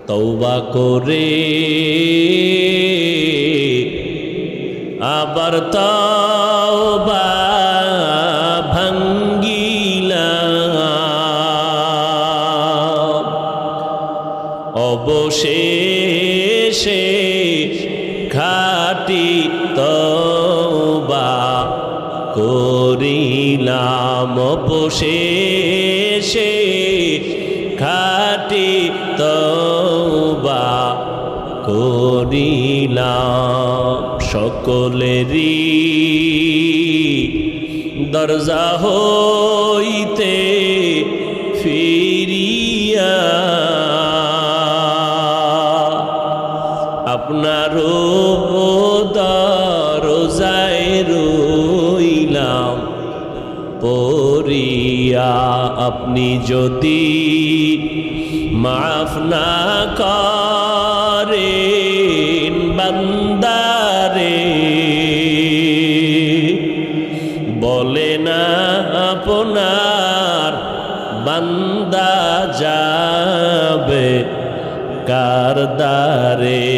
তওবা করে আবার তওবা ভাঙ্গিলাম, অবশেষে খাঁটি তওবা করিলাম, অবশেষে খাঁটি তওবা করিলাম। সকলেরই দরজা হইতে ফিরিয়া আপনারও দরজায় রইলাম পড়িয়া। আপনি যদি মাফ না করেন বান্দারে, বলে না আপনার বান্দা যাবে কার দ্বারে।